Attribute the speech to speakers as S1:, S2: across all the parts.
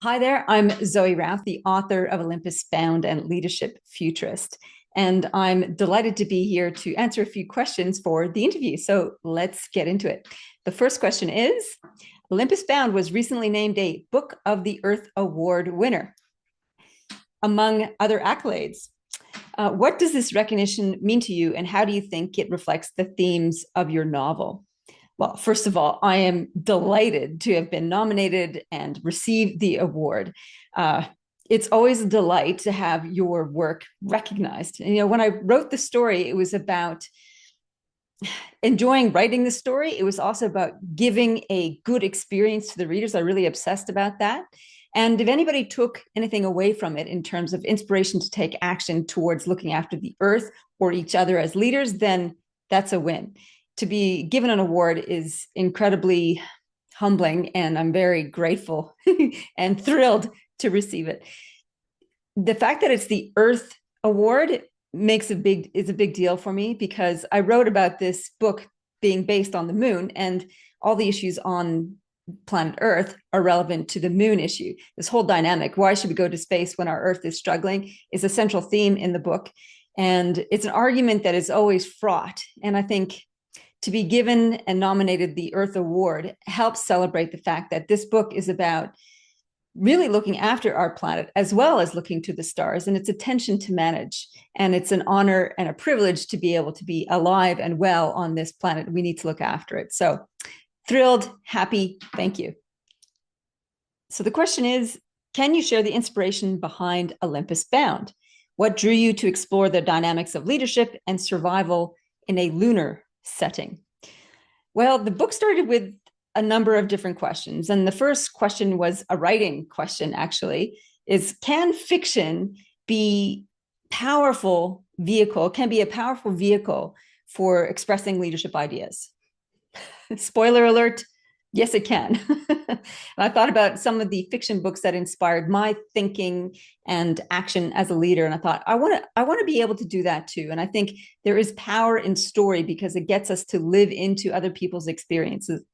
S1: Hi there, I'm Zoe Routh, the author of Olympus Bound and Leadership Futurist. And I'm delighted to be here to answer a few questions for the interview. So let's get into it. The first question is, Olympus Bound was recently named a Book of the Earth Award winner, among other accolades. What does this recognition mean to you, and how do you think it reflects the themes of your novel? Well, first of all, I am delighted to have been nominated and received the award. It's always a delight to have your work recognized. And, when I wrote the story, it was about enjoying writing the story. It was also about giving a good experience to the readers. I really obsessed about that. And if anybody took anything away from it in terms of inspiration to take action towards looking after the earth or each other as leaders, then that's a win. To be given an award is incredibly humbling, and I'm very grateful and thrilled to receive it. The fact that it's the Earth Award is a big deal for me, because I wrote about this book being based on the moon, and all the issues on planet Earth are relevant to the moon issue. This whole dynamic, why should we go to space when our Earth is struggling, is a central theme in the book. And it's an argument that is always fraught. And I think to be given and nominated the Earth Award helps celebrate the fact that this book is about really looking after our planet as well as looking to the stars. And it's a tension to manage. And it's an honor and a privilege to be able to be alive and well on this planet. We need to look after it. So thrilled, happy, thank you. So the question is, can you share the inspiration behind Olympus Bound? What drew you to explore the dynamics of leadership and survival in a lunar setting? Well, the book started with a number of different questions. And the first question was a writing question, actually, is can fiction be a powerful vehicle for expressing leadership ideas? Spoiler alert, yes, it can. I thought about some of the fiction books that inspired my thinking and action as a leader. And I thought, I want to be able to do that too. And I think there is power in story because it gets us to live into other people's experiences.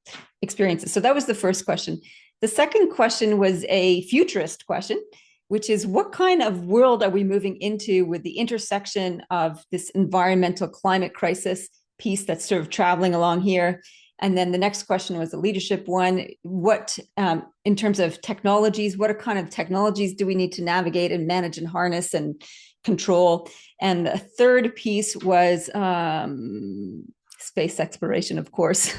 S1: So that was the first question. The second question was a futurist question, which is, what kind of world are we moving into with the intersection of this environmental climate crisis piece that's sort of traveling along here? And then the next question was a leadership one. What, in terms of technologies, what kind of technologies do we need to navigate and manage and harness and control? And the third piece was space exploration, of course.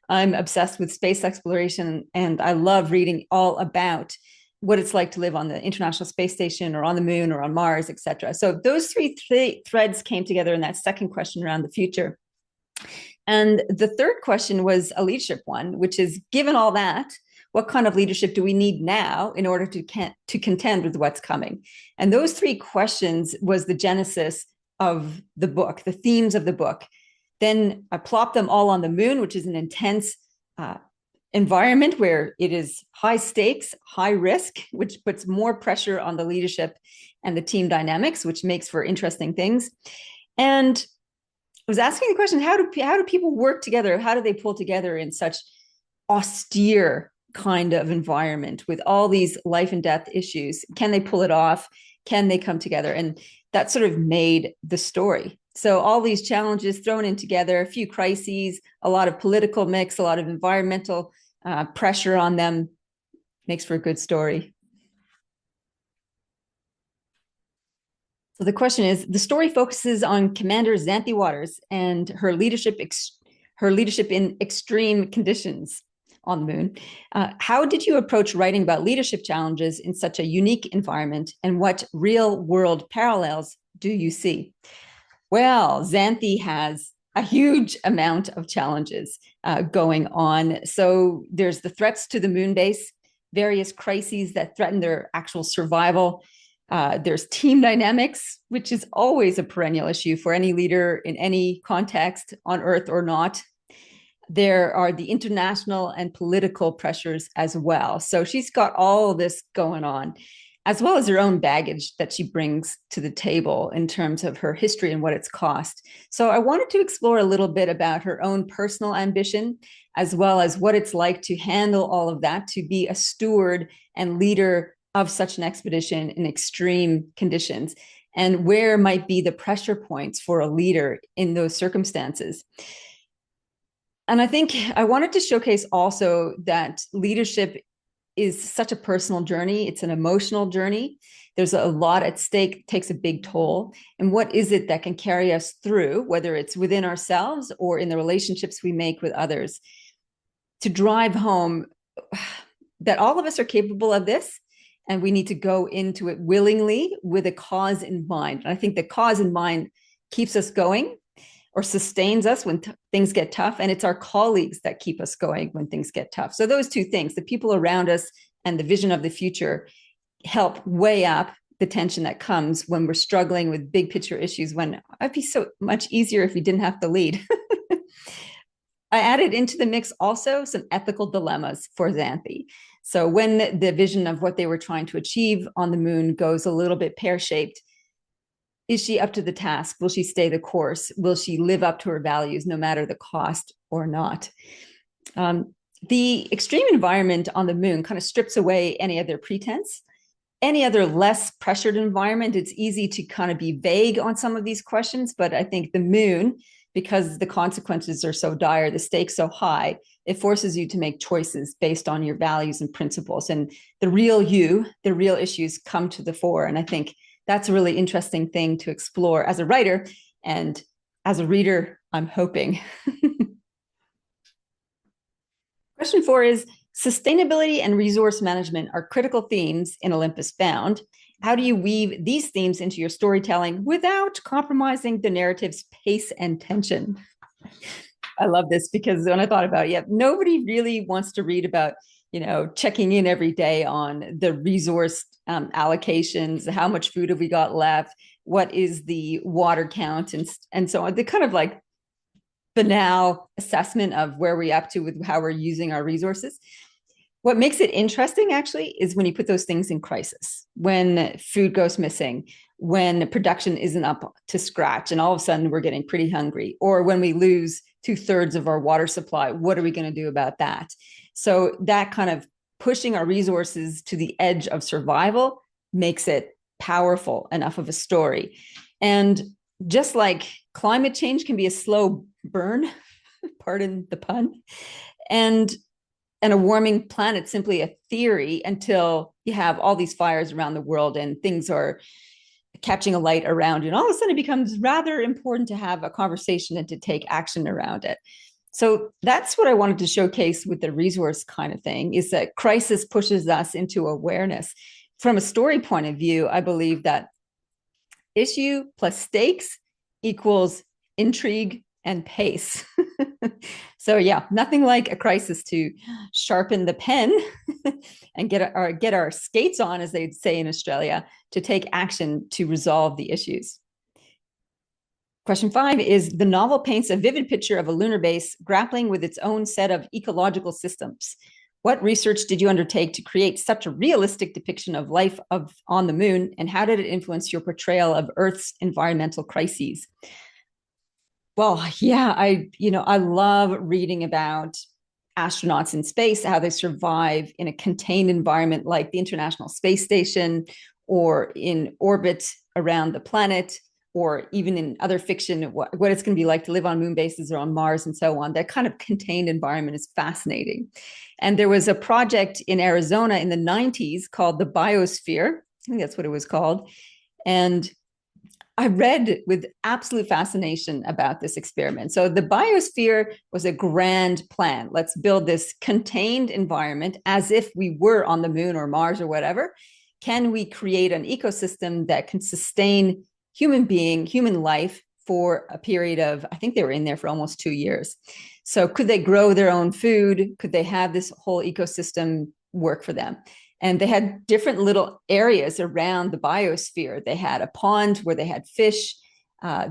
S1: I'm obsessed with space exploration, and I love reading all about what it's like to live on the International Space Station or on the moon or on Mars, et cetera. So those three threads came together in that second question around the future. And the third question was a leadership one, which is, given all that, what kind of leadership do we need now in order to contend with what's coming? And those three questions was the genesis of the book, the themes of the book. Then I plopped them all on the moon, which is an intense environment where it is high stakes, high risk, which puts more pressure on the leadership and the team dynamics, which makes for interesting things. And I was asking the question, how do people work together? How do they pull together in such austere kind of environment with all these life and death issues? Can they pull it off? Can they come together? And that sort of made the story. So all these challenges thrown in together, a few crises, a lot of political mix, a lot of environmental pressure on them, makes for a good story. So the question is, the story focuses on Commander Xanthi Waters and her leadership in extreme conditions on the moon. How did you approach writing about leadership challenges in such a unique environment, and what real world parallels do you see? Well, Xanthi has a huge amount of challenges going on. So there's the threats to the moon base, various crises that threaten their actual survival. There's team dynamics, which is always a perennial issue for any leader in any context, on Earth or not. There are the international and political pressures as well. So she's got all of this going on. as well as her own baggage that she brings to the table in terms of her history and what it's cost. So I wanted to explore a little bit about her own personal ambition, as well as what it's like to handle all of that, to be a steward and leader of such an expedition in extreme conditions, and where might be the pressure points for a leader in those circumstances. And I think I wanted to showcase also that leadership is such a personal journey. It's an emotional journey. There's a lot at stake, it takes a big toll. And what is it that can carry us through, whether it's within ourselves or in the relationships we make with others, to drive home that all of us are capable of this, and we need to go into it willingly with a cause in mind. And I think the cause in mind keeps us going or sustains us when things get tough. And it's our colleagues that keep us going when things get tough. So those two things, the people around us and the vision of the future, help weigh up the tension that comes when we're struggling with big picture issues, when it'd be so much easier if we didn't have to lead. I added into the mix also some ethical dilemmas for Xanthi. So when the vision of what they were trying to achieve on the moon goes a little bit pear-shaped, is she up to the task? Will she stay the course? Will she live up to her values no matter the cost or not? The extreme environment on the moon kind of strips away any other pretense. Any other less pressured environment, it's easy to kind of be vague on some of these questions, but I think the moon, because the consequences are so dire, the stakes so high, it forces you to make choices based on your values and principles. And the real you, the real issues come to the fore. And I think that's a really interesting thing to explore as a writer, and as a reader, I'm hoping. Question 4 is, sustainability and resource management are critical themes in Olympus Bound. How do you weave these themes into your storytelling without compromising the narrative's pace and tension? I love this, because when I thought about it, yeah, nobody really wants to read about, checking in every day on the resource allocations, how much food have we got left, what is the water count, and so on. The kind of like banal assessment of where we're up to with how we're using our resources. What makes it interesting, actually, is when you put those things in crisis, when food goes missing, when production isn't up to scratch, and all of a sudden we're getting pretty hungry, or when we lose 2/3 of our water supply. What are we going to do about that? So that kind of pushing our resources to the edge of survival makes it powerful enough of a story. And just like climate change can be a slow burn, pardon the pun, and a warming planet simply a theory until you have all these fires around the world and things are catching a light around you. And all of a sudden it becomes rather important to have a conversation and to take action around it. So that's what I wanted to showcase with the resource kind of thing, is that crisis pushes us into awareness. From a story point of view, I believe that issue plus stakes equals intrigue and pace. So yeah, nothing like a crisis to sharpen the pen and get our skates on, as they'd say in Australia, to take action to resolve the issues. Question 5 is, the novel paints a vivid picture of a lunar base grappling with its own set of ecological systems. What research did you undertake to create such a realistic depiction of life on the moon, and how did it influence your portrayal of Earth's environmental crises? Well, yeah, I love reading about astronauts in space, how they survive in a contained environment like the International Space Station, or in orbit around the planet, or even in other fiction, what it's going to be like to live on moon bases or on Mars and so on. That kind of contained environment is fascinating. And there was a project in Arizona in the 90s called the Biosphere. I think that's what it was called. And I read with absolute fascination about this experiment. So the biosphere was a grand plan. Let's build this contained environment as if we were on the moon or Mars or whatever. Can we create an ecosystem that can sustain human life for a period of, I think they were in there for almost 2 years. So could they grow their own food? Could they have this whole ecosystem work for them? And they had different little areas around the biosphere. They had a pond where they had fish.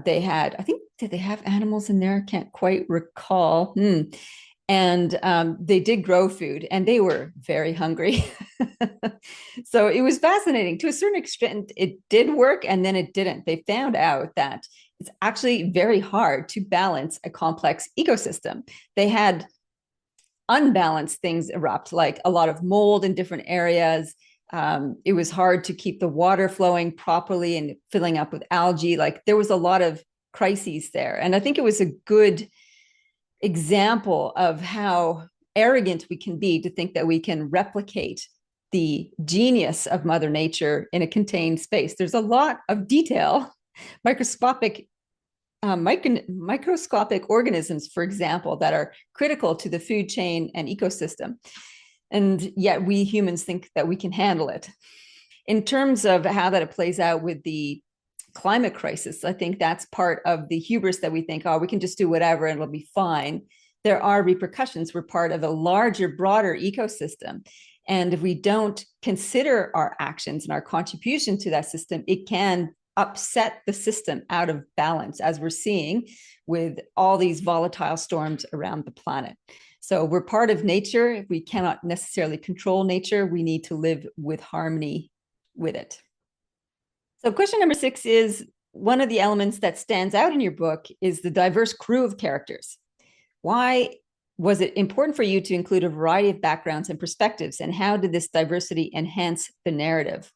S1: They had, I think, did they have animals in there? I can't quite recall. And they did grow food, and they were very hungry. So it was fascinating. To a certain extent, it did work and then it didn't. They found out that it's actually very hard to balance a complex ecosystem. They had unbalanced things erupt, like a lot of mold in different areas. It was hard to keep the water flowing properly and filling up with algae. Like there was a lot of crises there. And I think it was a good example of how arrogant we can be to think that we can replicate the genius of Mother Nature in a contained space. There's a lot of detail, microscopic microscopic organisms, for example, that are critical to the food chain and ecosystem. And yet we humans think that we can handle it. In terms of how that plays out with the climate crisis, I think that's part of the hubris that we think, oh, we can just do whatever and it'll be fine. There are repercussions. We're part of a larger, broader ecosystem. And if we don't consider our actions and our contribution to that system, it can upset the system out of balance, as we're seeing with all these volatile storms around the planet. So we're part of nature. We cannot necessarily control nature. We need to live with harmony with it. So question number 6 is, one of the elements that stands out in your book is the diverse crew of characters. Why was it important for you to include a variety of backgrounds and perspectives, and how did this diversity enhance the narrative?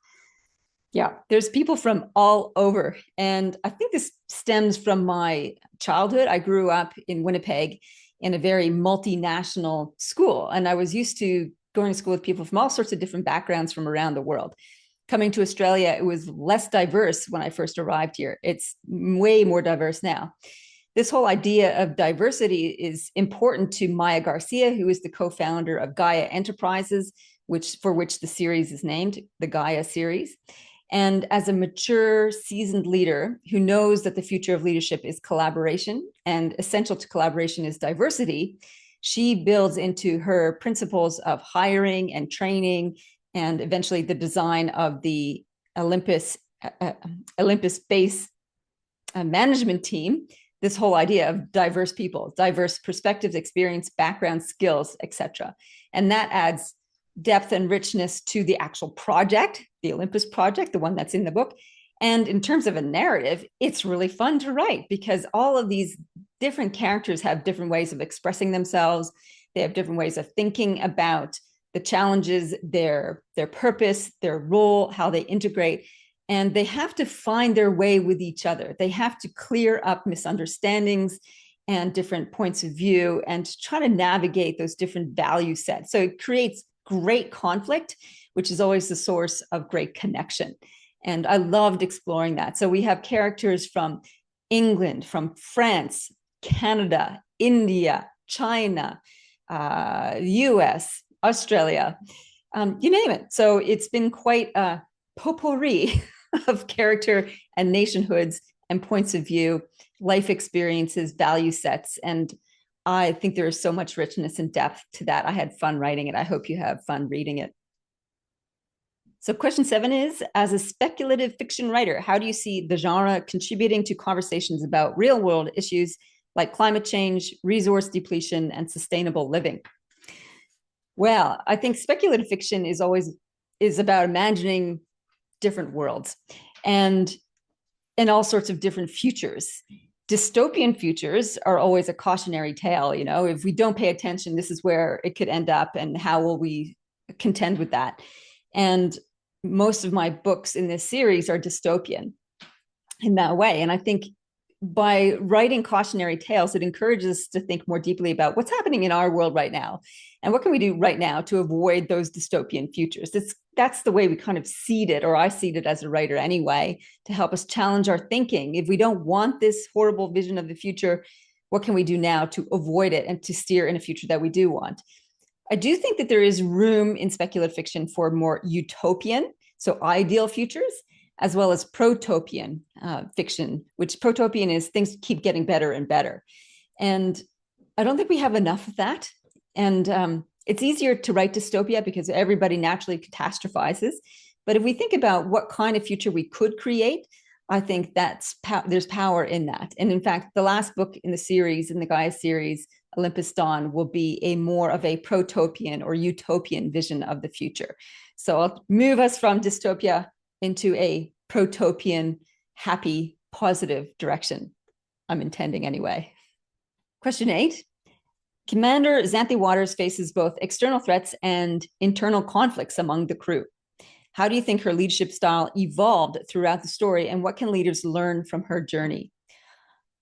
S1: Yeah, there's people from all over. And I think this stems from my childhood. I grew up in Winnipeg in a very multinational school, and I was used to going to school with people from all sorts of different backgrounds from around the world. Coming to Australia, it was less diverse when I first arrived here. It's way more diverse now. This whole idea of diversity is important to Maya Garcia, who is the co-founder of Gaia Enterprises, for which the series is named, the Gaia series. And as a mature, seasoned leader who knows that the future of leadership is collaboration, and essential to collaboration is diversity, she builds into her principles of hiring and training, and eventually the design of the Olympus base management team, this whole idea of diverse people, diverse perspectives, experience, background, skills, etc. And that adds depth and richness to the actual project, the Olympus project, the one that's in the book. And in terms of a narrative, it's really fun to write because all of these different characters have different ways of expressing themselves. They have different ways of thinking about the challenges, their purpose, their role, how they integrate. And they have to find their way with each other. They have to clear up misunderstandings and different points of view and try to navigate those different value sets. So it creates great conflict, which is always the source of great connection. And I loved exploring that. So we have characters from England, from France, Canada, India, China, US, Australia, you name it. So it's been quite a potpourri of character and nationhoods and points of view, life experiences, value sets. And I think there is so much richness and depth to that. I had fun writing it. I hope you have fun reading it. So question 7 is, as a speculative fiction writer, how do you see the genre contributing to conversations about real world issues like climate change, resource depletion, and sustainable living? Well, I think speculative fiction is about imagining different worlds and all sorts of different futures. Dystopian futures are always a cautionary tale. You know, if we don't pay attention, this is where it could end up, and how will we contend with that? And most of my books in this series are dystopian in that way. And I think by writing cautionary tales, it encourages us to think more deeply about what's happening in our world right now, and what can we do right now to avoid those dystopian futures. That's the way we kind of seed it, or I seed it as a writer anyway, to help us challenge our thinking. If we don't want this horrible vision of the future, what can we do now to avoid it and to steer in a future that we do want? I do think that there is room in speculative fiction for more utopian, so ideal futures, as well as protopian fiction, which protopian is things keep getting better and better. And I don't think we have enough of that. And it's easier to write dystopia because everybody naturally catastrophizes. But if we think about what kind of future we could create, I think there's power in that. And in fact, the last book in the series, in the Gaia series, Olympus Dawn will be a more of a protopian or utopian vision of the future. So I'll move us from dystopia into a protopian, happy, positive direction. I'm intending anyway. Question 8. Commander Xanthe Waters faces both external threats and internal conflicts among the crew. How do you think her leadership style evolved throughout the story, and what can leaders learn from her journey?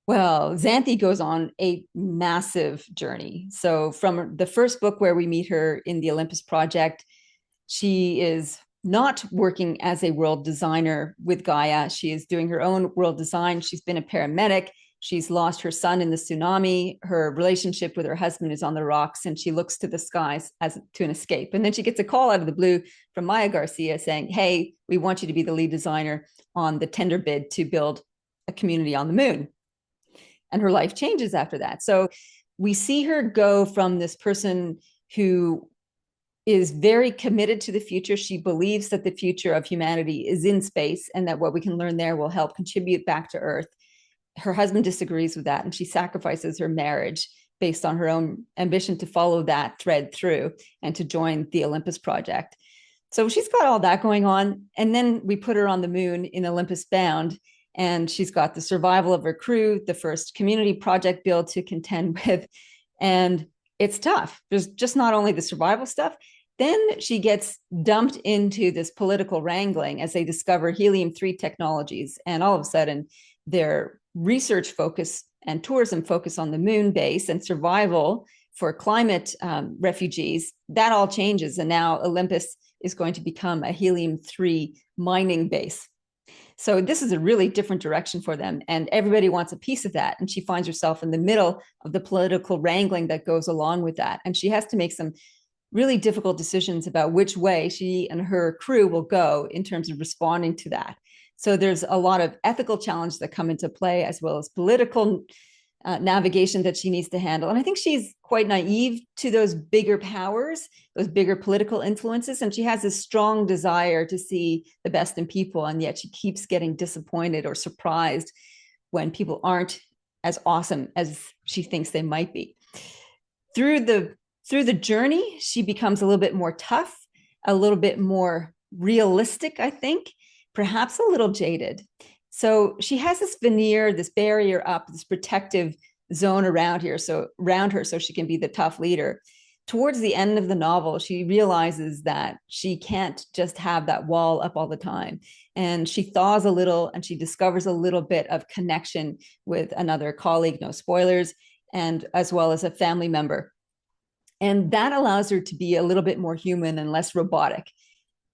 S1: Well, Xanthe goes on a massive journey. So from the first book where we meet her in the Olympus Project, she is not working as a world designer with Gaia. She is doing her own world design. She's been a paramedic. She's lost her son in the tsunami. Her relationship with her husband is on the rocks, and she looks to the skies as to an escape. And then she gets a call out of the blue from Maya Garcia saying, hey, we want you to be the lead designer on the tender bid to build a community on the moon. And her life changes after that. So we see her go from this person who is very committed to the future. She believes that the future of humanity is in space and that what we can learn there will help contribute back to Earth. Her husband disagrees with that, and she sacrifices her marriage based on her own ambition to follow that thread through and to join the Olympus Project. So she's got all that going on. And then we put her on the moon in Olympus Bound, and she's got the survival of her crew, the first community project build to contend with. And it's tough. There's just not only the survival stuff. Then she gets dumped into this political wrangling as they discover helium-3 technologies. And all of a sudden, their research focus and tourism focus on the moon base and survival for climate refugees, that all changes. And now Olympus is going to become a helium-3 mining base. So this is a really different direction for them. And everybody wants a piece of that. And she finds herself in the middle of the political wrangling that goes along with that. And she has to make some really difficult decisions about which way she and her crew will go in terms of responding to that. So there's a lot of ethical challenges that come into play, as well as political navigation that she needs to handle. And I think she's quite naive to those bigger powers, those bigger political influences. And she has this strong desire to see the best in people. And yet she keeps getting disappointed or surprised when people aren't as awesome as she thinks they might be. Through the journey, she becomes a little bit more tough, a little bit more realistic, I think, perhaps a little jaded. So she has this veneer, this barrier up, this protective zone around her, so she can be the tough leader. Towards the end of the novel, she realizes that she can't just have that wall up all the time. And she thaws a little, and she discovers a little bit of connection with another colleague, no spoilers, and as well as a family member. And that allows her to be a little bit more human and less robotic.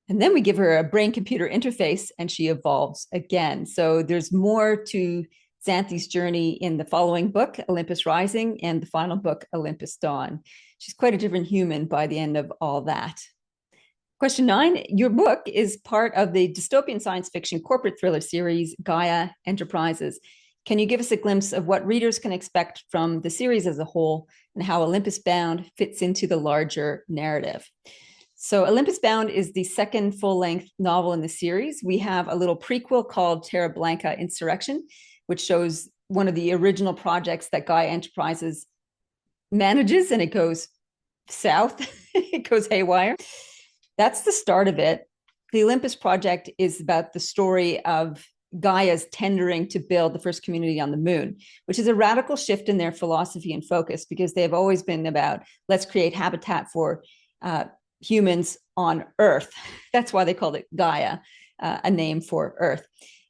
S1: And then we give her a brain-computer interface, and she evolves again. So there's more to Xanthe's journey in the following book, Olympus Rising, and the final book, Olympus Dawn. She's quite a different human by the end of all that. Question 9, your book is part of the dystopian science fiction corporate thriller series, Gaia Enterprises. Can you give us a glimpse of what readers can expect from the series as a whole and how Olympus Bound fits into the larger narrative? So Olympus Bound is the second full-length novel in the series. We have a little prequel called Terra Blanca Insurrection, which shows one of the original projects that Gaia Enterprises manages, and it goes south. It goes haywire. That's the start of it. The Olympus Project is about the story of Gaia's tendering to build the first community on the moon, which is a radical shift in their philosophy and focus, because they've always been about, let's create habitat for humans on Earth. That's why they called it Gaia, a name for Earth.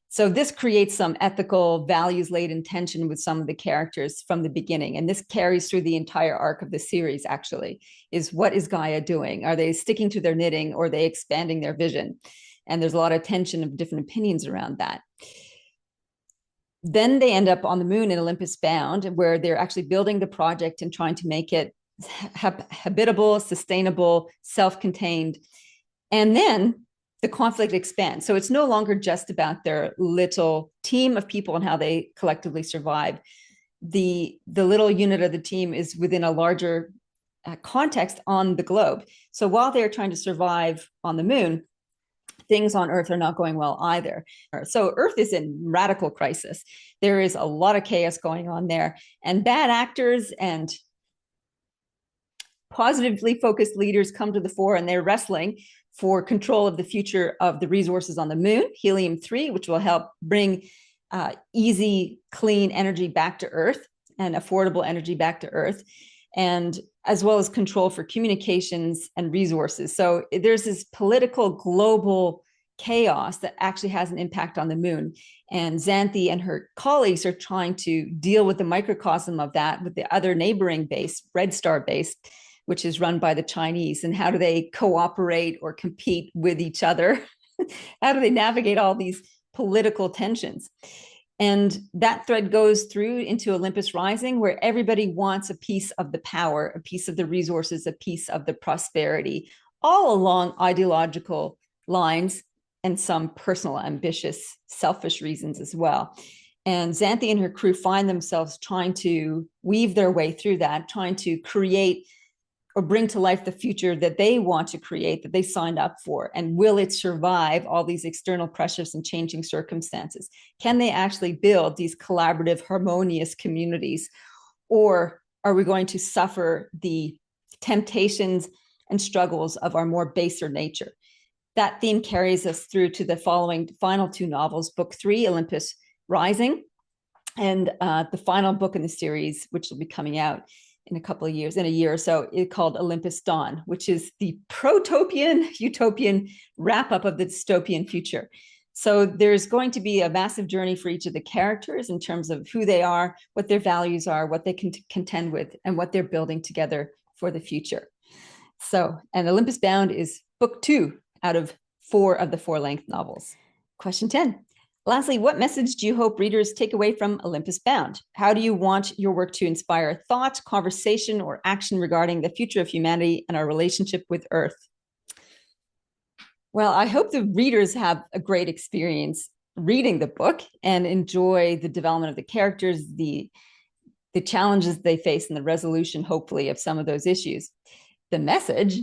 S1: So this creates some ethical values-laden tension with some of the characters from the beginning. And this carries through the entire arc of the series, actually, is what is Gaia doing? Are they sticking to their knitting, or are they expanding their vision? And there's a lot of tension of different opinions around that. Then they end up on the moon in Olympus Bound, where they're actually building the project and trying to make it habitable, sustainable, self-contained. And then the conflict expands. So it's no longer just about their little team of people and how they collectively survive. The little unit of the team is within a larger context on the globe. So while they're trying to survive on the moon, things on Earth are not going well either. So Earth is in radical crisis. There is a lot of chaos going on there, and bad actors and positively focused leaders come to the fore, and they're wrestling for control of the future of the resources on the moon, helium-3, which will help bring easy, clean energy back to Earth and affordable energy back to Earth, and as well as control for communications and resources. So there's this political global chaos that actually has an impact on the moon. And Xanthi and her colleagues are trying to deal with the microcosm of that with the other neighboring base, Red Star base, which is run by the Chinese. And how do they cooperate or compete with each other? How do they navigate all these political tensions? And that thread goes through into Olympus Rising, where everybody wants a piece of the power, a piece of the resources, a piece of the prosperity, all along ideological lines and some personal, ambitious, selfish reasons as well. And Xanthi and her crew find themselves trying to weave their way through that, trying to create or bring to life the future that they want to create, that they signed up for. And will it survive all these external pressures and changing circumstances? Can they actually build these collaborative, harmonious communities? Or are we going to suffer the temptations and struggles of our more baser nature? That theme carries us through to the final two novels, book 3, Olympus Rising, and the final book in the series, which will be coming out in a year or so, it's called Olympus Dawn, which is the protopian, utopian wrap-up of the dystopian future. So there's going to be a massive journey for each of the characters in terms of who they are, what their values are, what they can contend with, and what they're building together for the future. So, and Olympus Bound is book 2 out of 4 of the 4-length novels. Question 10. Lastly, what message do you hope readers take away from Olympus Bound? How do you want your work to inspire thought, conversation, or action regarding the future of humanity and our relationship with Earth? Well, I hope the readers have a great experience reading the book and enjoy the development of the characters, the challenges they face, and the resolution, hopefully, of some of those issues. The message,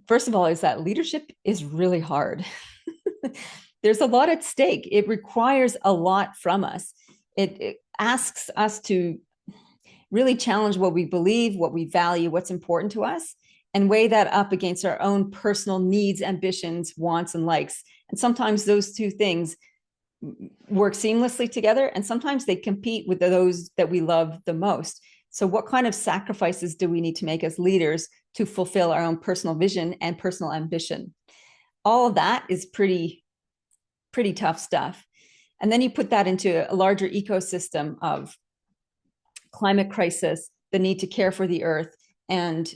S1: first of all, is that leadership is really hard. There's a lot at stake. It requires a lot from us. It asks us to really challenge what we believe, what we value, what's important to us, and weigh that up against our own personal needs, ambitions, wants, and likes. And sometimes those two things work seamlessly together, and sometimes they compete with those that we love the most. So what kind of sacrifices do we need to make as leaders to fulfill our own personal vision and personal ambition? All of that is pretty tough stuff. And then you put that into a larger ecosystem of climate crisis, the need to care for the Earth, and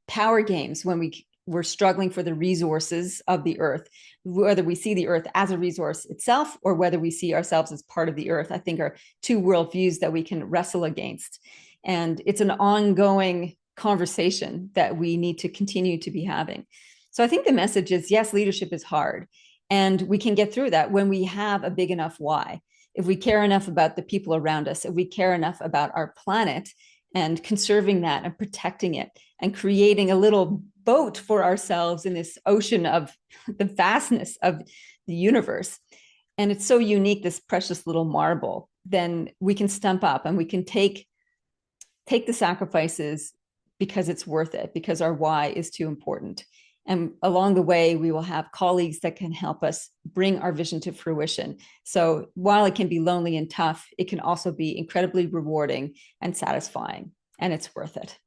S1: power games when we're struggling for the resources of the Earth, whether we see the Earth as a resource itself or whether we see ourselves as part of the Earth, I think are two worldviews that we can wrestle against. And it's an ongoing conversation that we need to continue to be having. So I think the message is, yes, leadership is hard. And we can get through that when we have a big enough why. If we care enough about the people around us, if we care enough about our planet and conserving that and protecting it and creating a little boat for ourselves in this ocean of the vastness of the universe. And it's so unique, this precious little marble, then we can stump up and we can take the sacrifices because it's worth it, because our why is too important. And along the way, we will have colleagues that can help us bring our vision to fruition. So while it can be lonely and tough, it can also be incredibly rewarding and satisfying, and it's worth it.